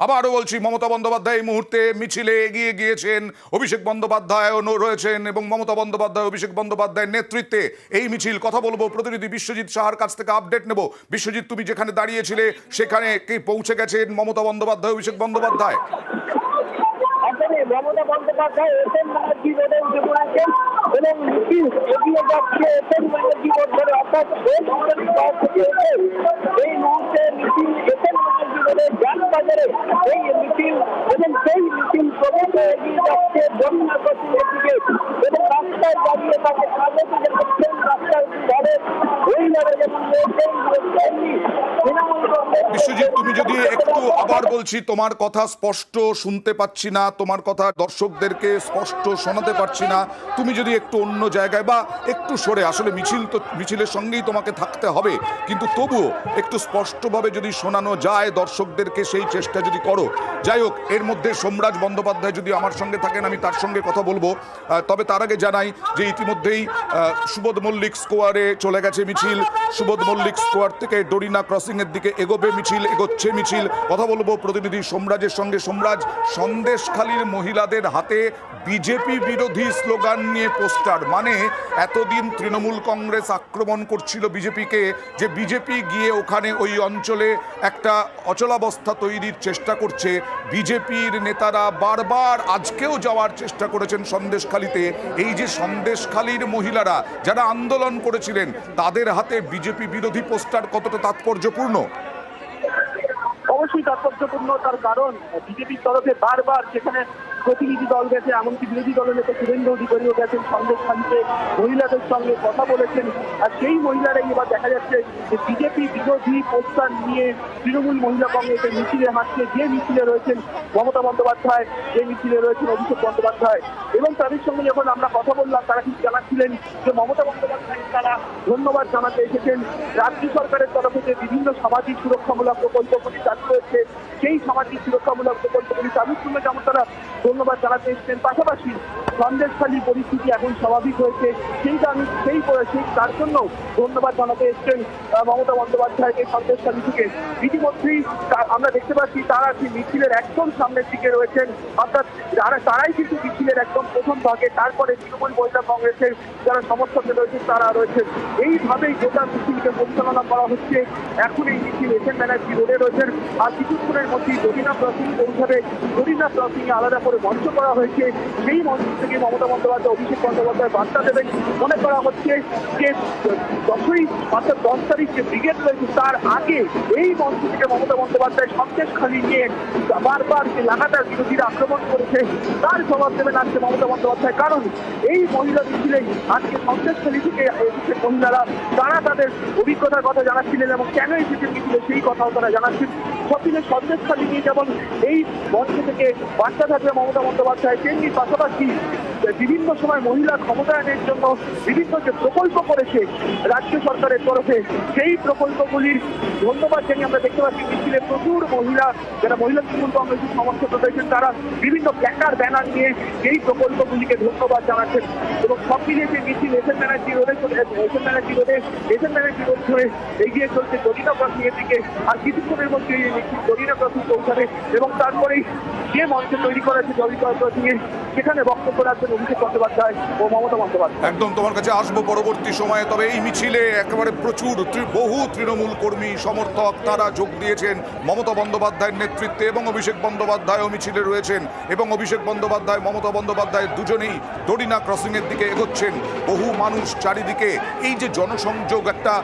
আবারও বলছি, মমতা বন্দ্যোপাধ্যায় এই মুহূর্তে মিছিলে এগিয়ে গিয়েছেন, অভিষেক বন্দ্যোপাধ্যায়ও রয়েছেন এবং মমতা বন্দ্যোপাধ্যায় অভিষেক বন্দ্যোপাধ্যায়ের নেতৃত্বে এই মিছিল। কথা বলবো প্রতিনিধি বিশ্বজিৎ সাহার কাছ থেকে, আপডেট নেব। বিশ্বজিৎ, তুমি যেখানে দাঁড়িয়েছিলে সেখানে কি পৌঁছে গেছেন মমতা বন্দ্যোপাধ্যায় অভিষেক বন্দ্যোপাধ্যায়? মমতা বন্দ্যোপাধ্যায় এসএন ব্যানার্জি রোডে উঠে পড়েছেন এবং মিছিল এগিয়ে যাচ্ছে এসএন ব্যানার্জি রোড ধরে, অর্থাৎ এই মুহূর্তে মিছিল এসএন ব্যানার্জি রোডের জ্ঞানবাজারে এই মিছিল এবং সেই মিছিল ক্রমশ এগিয়ে যাচ্ছে যমুনা ক্রসিংয়ের দিকে এবং রাস্তায় দাঁড়িয়ে তাকে স্বাগত জানাচ্ছেন রাস্তার ধারে মহিলারা যেমন রয়েছেন তেমনি তৃণমূল কংগ্রেস। বিশ্বজিৎ, তুমি যদি একটু, আবার বলছি, তোমার কথা স্পষ্ট শুনতে পাচ্ছি না, তোমার কথা দর্শকদেরকে স্পষ্ট শোনাতে পারছি না। তুমি যদি একটু অন্য জায়গায় বা একটু সরে, আসলে মিছিল তো মিছিলের সঙ্গেই তোমাকে থাকতে হবে, কিন্তু তবুও একটু স্পষ্টভাবে যদি শোনানো যায় দর্শকদেরকে, সেই চেষ্টা যদি করো। যাই হোক, এর মধ্যে সোমরাজ বন্দ্যোপাধ্যায় যদি আমার সঙ্গে থাকেন আমি তার সঙ্গে কথা বলবো। তবে তার আগে জানাই যে ইতিমধ্যেই সুবোধ মল্লিক স্কোয়ারে চলে গেছে মিছিল। সুবোধ মল্লিক স্কোয়ার থেকে ডরিনা ক্রসিংয়ের দিকে এগোচ্ছে মিছিল। কথা বলবো প্রতিনিধি সোমরাজের সঙ্গে। সোমরাজ, সন্দেশখালীর মহিলাদের হাতে বিজেপি বিরোধী স্লোগান নিয়ে পোস্টার, মানে এতদিন তৃণমূল কংগ্রেস আক্রমণ করছিল বিজেপিকে, যে বিজেপি গিয়ে ওখানে ওই অঞ্চলে একটা অচলাবস্থা তৈরির চেষ্টা করছে। বিজেপির নেতারা বারবার আজকেও যাওয়ার চেষ্টা করেছেন সন্দেশখালীতে। এই যে সন্দেশখালীর মহিলারা যারা আন্দোলন করেছিলেন, তাদের হাতে বিজেপি বিরোধী পোস্টার কতটা তাৎপর্যপূর্ণ? অবশ্যই তাৎপর্যপূর্ণ, তার কারণ বিজেপির তরফে বারবার সেখানে প্রতিনিধি দল গেছে, এমনকি বিরোধী দলের নেতা শুভেন্দু অধিকারীও গেছেন সন্দেশখালীতে, মহিলাদের সঙ্গে কথা বলেছেন। আর সেই মহিলারাই এবার দেখা যাচ্ছে যে বিজেপি বিরোধী পোস্টার নিয়ে তৃণমূল মহিলা কংগ্রেসের মিছিলে হাঁটছে। যে মিছিলে রয়েছেন মমতা বন্দ্যোপাধ্যায়, যে মিছিলে রয়েছেন অভিষেক বন্দ্যোপাধ্যায়, এবং তাদের সঙ্গে যখন আমরা কথা বললাম তারা কিন্তু জানাচ্ছিলেন যে মমতা বন্দ্যোপাধ্যায় তারা ধন্যবাদ জানাতে এসেছেন রাজ্য সরকারের তরফে যে বিভিন্ন সামাজিক সুরক্ষামূলক প্রকল্পগুলি চালু রয়েছে, সেই সামাজিক সুরক্ষামূলক প্রকল্পগুলি চালুর জন্য যেমন তারা ধন্যবাদ জানাতে এসেছেন। পাশাপাশি সন্দেশখালীর পরিস্থিতি এখন স্বাভাবিক হয়েছে, তার জন্য ধন্যবাদ জানাতে এসেছেন মমতা বন্দ্যোপাধ্যায়কে সন্দেশখালী থেকে। ইতিমধ্যেই আমরা দেখতে পাচ্ছি তারা কি মিছিলের একদম সামনের দিকে রয়েছেন, অর্থাৎ তারাই কিন্তু মিছিলের একদম প্রথম ভাগে, তারপরে তৃণমূল মহিলা কংগ্রেসের যারা সমর্থকে রয়েছেন তারা রয়েছেন। এইভাবেই গোটা মিছিলকে পরিচালনা করা হচ্ছে। এখন এই মিছিল এসএন ব্যানার্জি রোডে রয়েছেন, আর কিছুক্ষণের মধ্যেই ডরিনা ক্রসিং পৌঁছাবে। ডরিনা ক্রসিং আলাদা করে মঞ্চ করা হয়েছে, সেই মঞ্চ থেকে মমতা বন্দ্যোপাধ্যায় অভিষেক বন্দ্যোপাধ্যায় বার্তা দেবেন। মনে করা হচ্ছে যে 10 তারিখ যে ব্রিগেড রয়েছে তার আগে এই মঞ্চ থেকে মমতা বন্দ্যোপাধ্যায় সন্দেশখালী নিয়ে বারবার যে লাগাতার বিরোধীরা আক্রমণ করেছে তার জবাব দেবেন আজকে মমতা বন্দ্যোপাধ্যায়। কারণ এই মহিলা মিছিলে আজকে সন্দেশখালী থেকে এসেছে মহিলারা, তারা তাদের অভিজ্ঞতার কথা জানাচ্ছিলেন এবং কেন এসেছে মিছিলে সেই কথাও তারা জানাচ্ছেন। সবদিনে সন্দেশখালী নিয়ে যেমন এই মঞ্চ থেকে বার্তা থাকবে মমতা বন্দ্যোপাধ্যায়, তেমনি পাশাপাশি বিভিন্ন সময় মহিলা ক্ষমতায়নের জন্য বিভিন্ন যে প্রকল্প করেছে রাজ্য সরকারের তরফে, সেই প্রকল্পগুলির ধন্যবাদ জানিয়ে আমরা দেখতে পাচ্ছি মিছিলে প্রচুর মহিলা, যারা মহিলা তৃণমূল কংগ্রেসের সমর্থক রয়েছেন, তারা বিভিন্ন প্ল্যাকার্ড ব্যানার নিয়ে এই প্রকল্পগুলিকে ধন্যবাদ জানাচ্ছেন। এবং সব মিলিয়ে যে মিছিল এসএন ব্যানার্জি রোড ধরে এগিয়ে চলছে ডরিনা ক্রসিং এর দিকে। আর কিছুক্ষণের মধ্যে এই মিছিল ডরিনা ক্রসিং পৌঁছাবে এবং তারপরেই যে মঞ্চ তৈরি করা হয়েছে ডরিনা ক্রসিং এ, সেখানে বক্তব্য রাখবেন অভিষেক বন্দ্যোপাধ্যায় ও মমতা বন্দ্যোপাধ্যায়। একদম তোমার কাছে আসবো পরবর্তী সময়ে। তবে এই মিছিলে একেবারে প্রচুর বহু তৃণমূল কর্মী সমর্থক তারা যোগ দিয়েছেন মমতা বন্দ্যোপাধ্যায়ের নেতৃত্বে, এবং অভিষেক বন্দ্যোপাধ্যায়ও মিছিলে রয়েছেন, এবং অভিষেক বন্দ্যোপাধ্যায় মমতা বন্দ্যোপাধ্যায় দুজনেই ডরিনা ক্রসিংয়ের দিকে এগোচ্ছেন। বহু মানুষ চারিদিকে, এই যে জনসংযোগ, একটা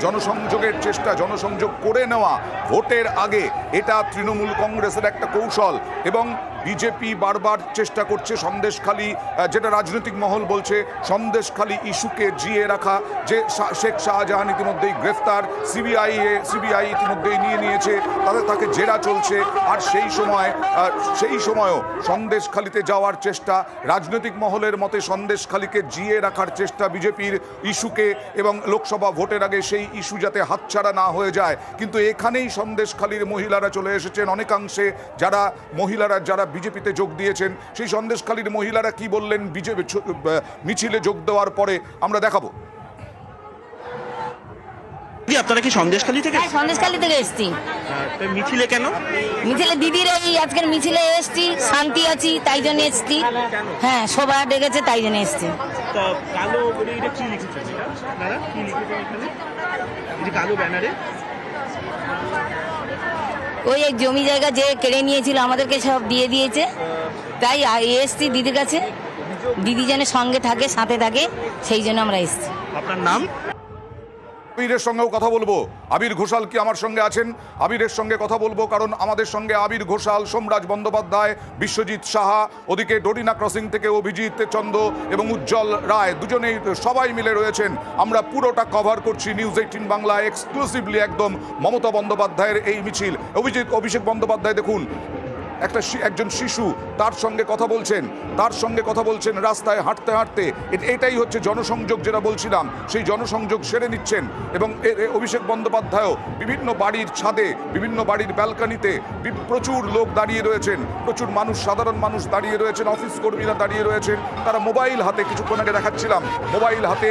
জনসংযোগের চেষ্টা, জনসংযোগ করে নেওয়া ভোটের আগে, এটা তৃণমূল কংগ্রেসের একটা কৌশল। এবং বিজেপি বারবার চেষ্টা করছে সন্দেশখালী, যেটা রাজনৈতিক মহল বলছে, সন্দেশখালী ইস্যুকে জিয়ে রাখা। যে শেখ শাহজাহান ইতিমধ্যেই গ্রেফতার, সিবিআই ইতিমধ্যেই নিয়েছে, তাকে জেরা চলছে। আর সেই সময়ও সন্দেশখালীতে যাওয়ার চেষ্টা, রাজনৈতিক মহলের মতে সন্দেশখালীকে জিয়ে রাখার চেষ্টা বিজেপির ইস্যুকে, এবং লোকসভা ভোটের আগে সেই ইস্যু যাতে হাতছাড়া না হয়ে যায়। কিন্তু এখানেই সন্দেশখালীর মহিলারা চলে এসেছেন অনেকাংশে, যারা বিজেপিতে যোগ দিয়েছেন। সেই সন্দেশখালীর মহিলারা কি বললেন বিজেপি মিছিলে যোগ দেওয়ার পরে আমরা দেখাবো। আপনারা কি সন্দেশখালী থেকে? হ্যাঁ, সন্দেশখালী থেকে এসছি। তো মিছিলে কেন? মিছিলে দিদির এই আজকের মিছিলে এসছি, শান্তি আছি তাই জন্য এসছি। হ্যাঁ, সভা ডেকেছে তাই জন্য এসছি। তো কালো বলে এটা কি লিখেছেন? এটা আপনারা কি লিখেছেন এখানে? এই যে কালো ব্যানারে ওই এক জমি জায়গা যে কেড়ে নিয়েছিল আমাদেরকে সব দিয়ে দিয়েছে, তাই এসছি দিদির কাছে। দিদি যেন সঙ্গে থাকে, সাথে থাকে, সেই জন্য আমরা এসছি। আপনার নাম? আবিরের সঙ্গেও কথা বলবো। আবির ঘোষাল কি আমার সঙ্গে আছেন? আবিরের সঙ্গে কথা বলবো, কারণ আমাদের সঙ্গে আবির ঘোষাল, সোমরাজ বন্দ্যোপাধ্যায়, বিশ্বজিৎ সাহা, ওদিকে ডোরিনা ক্রসিং থেকে অভিজিৎ চন্দ এবং উজ্জ্বল রায়, দুজনেই সবাই মিলে রয়েছেন। আমরা পুরোটা কভার করছি নিউজ 18 বাংলা এক্সক্লুসিভলি একদম মমতা বন্দ্যোপাধ্যায়ের এই মিছিল। অভিষেক বন্দ্যোপাধ্যায় দেখুন, একজন শিশু তার সঙ্গে কথা বলছেন রাস্তায় হাঁটতে হাঁটতে। এটাই হচ্ছে জনসংযোগ, যেটা বলছিলাম, সেই জনসংযোগ সেরে নিচ্ছেন। এবং অভিষেক বন্দ্যোপাধ্যায়ও বিভিন্ন বাড়ির ছাদে, বিভিন্ন বাড়ির ব্যালকনিতে প্রচুর লোক দাঁড়িয়ে রয়েছেন, প্রচুর মানুষ, সাধারণ মানুষ দাঁড়িয়ে রয়েছেন, অফিস কর্মীরা দাঁড়িয়ে রয়েছেন। তারা মোবাইল হাতে, কিছুক্ষণ আগে দেখাচ্ছিলাম, মোবাইল হাতে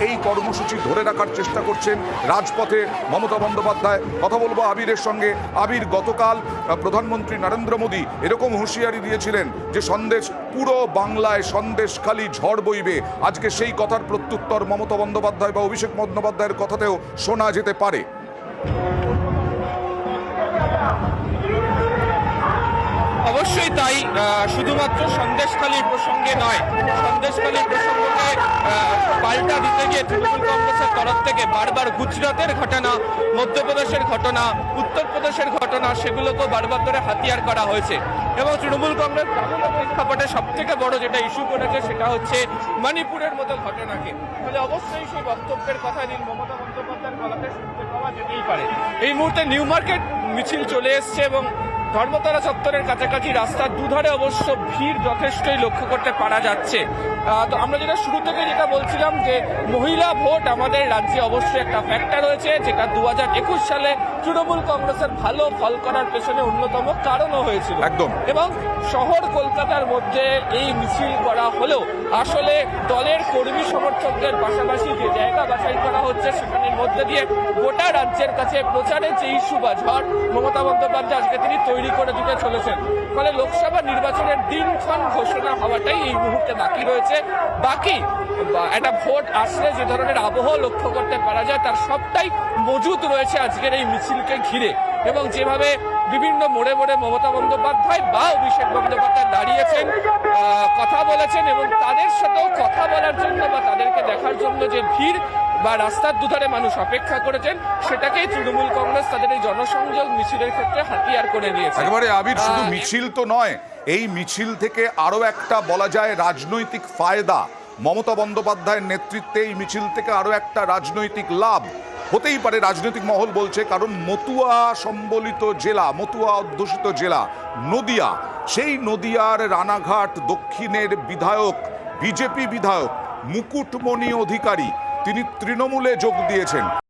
এই কর্মসূচি ধরে রাখার চেষ্টা করছেন রাজপথে মমতা বন্দ্যোপাধ্যায়। কথা বলবো আবিরের সঙ্গে। আবির, গতকাল প্রধানমন্ত্রী নরেন্দ্র মোদী এরকম হুঁশিয়ারি দিয়েছিলেন যে পুরো বাংলায় সন্দেশখালী ঝড় বইবে। আজকে সেই কথার প্রত্যুত্তর মমতা বন্দ্যোপাধ্যায় বা অভিষেক বন্দ্যোপাধ্যায়ের কথাতেও শোনা যেতে পারে। অবশ্যই তাই। শুধুমাত্র সন্দেশখালীর প্রসঙ্গে নয়, সন্দেশখালীর প্রসঙ্গকে পাল্টা দিতে গিয়ে তৃণমূল কংগ্রেসের তরফ থেকে বারবার গুজরাটের ঘটনা, মধ্যপ্রদেশের ঘটনা, উত্তরপ্রদেশের ঘটনা, সেগুলোকেও বারবার ধরে হাতিয়ার করা হয়েছে। এবং তৃণমূল কংগ্রেস প্রেক্ষাপটে সব থেকে বড় যেটা ইস্যু করেছে সেটা হচ্ছে মণিপুরের মতো ঘটনাকে। ফলে অবশ্যই সেই বক্তব্যের কথা দিন মমতা বন্দ্যোপাধ্যায়ের গলাতে শুনতে পাওয়া যেতেই পারে। এই মুহূর্তে নিউ মার্কেট মিছিল চলে এসছে এবং ধর্মতলা চত্বরের কাছাকাছি রাস্তার দুধারে অবশ্য ভিড় যথেষ্টই লক্ষ্য করতে পারা যাচ্ছে। তো আমরা যেটা শুরু থেকে যেটা বলছিলাম যে মহিলা ভোট আমাদের রাজ্যে অবশ্যই একটা ফ্যাক্টর রয়েছে, যেটা 2021 সালে তৃণমূল কংগ্রেসের ভালো ফল করার পেছনে অন্যতম কারণও হয়েছিল একদম। এবং শহর কলকাতার মধ্যে এই মিছিল করা হলেও আসলে দলের কর্মী সমর্থকদের পাশাপাশি যে জায়গা বাছাই করা হচ্ছে সেখানের মধ্যে দিয়ে গোটা রাজ্যের কাছে প্রচারের যে ইস্যু বা ঝড় মমতা বন্দ্যোপাধ্যায় আজকে তিনি তৈরি করে দিতে চলেছেন। ফলে লোকসভা নির্বাচনের দিনক্ষণ ঘোষণা হওয়াটাই এই মুহূর্তে বাকি রয়েছে। বাকি একটা ভোট আসলে যে ধরনের আবহ লক্ষ্য করতে পারা যায় তার সবটাই মজুদ রয়েছে আজকের এই মিছিলকে ঘিরে। এবং যেভাবে বিভিন্ন মোড়ে মোড়ে মমতা বন্দ্যোপাধ্যায় বা অভিষেক বন্দ্যোপাধ্যায় দাঁড়িয়েছেন, কথা বলেছেন এবং তাদের সাথেও কথা বলার জন্য বা তাদেরকে দেখার জন্য যে ভিড় বা রাস্তার দুধারে মানুষ অপেক্ষা করেছেন, সেটাকেই তৃণমূল কংগ্রেস তাদের এই জনসংযোগ মিছিলের ক্ষেত্রে হাতিয়ার করে নিয়েছে। একেবারে আবির, শুধু মিছিল তো নয়, এই মিছিল থেকে আরো একটা বলা যায় রাজনৈতিক ফায়দা। মমতা বন্দ্যোপাধ্যায়ের নেতৃত্বে এই মিছিল থেকে আরো একটা রাজনৈতিক লাভ হতেই পারে, রাজনৈতিক মহল বলছে। কারণ মতুয়া সম্বলিত জেলা, মতুয়া অধ্যুষিত জেলা নদিয়া, সেই নদিয়ার রানাঘাট দক্ষিণের বিধায়ক, বিজেপি বিধায়ক মুকুটমণি অধিকারী, তিনি তৃণমূলে যোগ দিয়েছেন।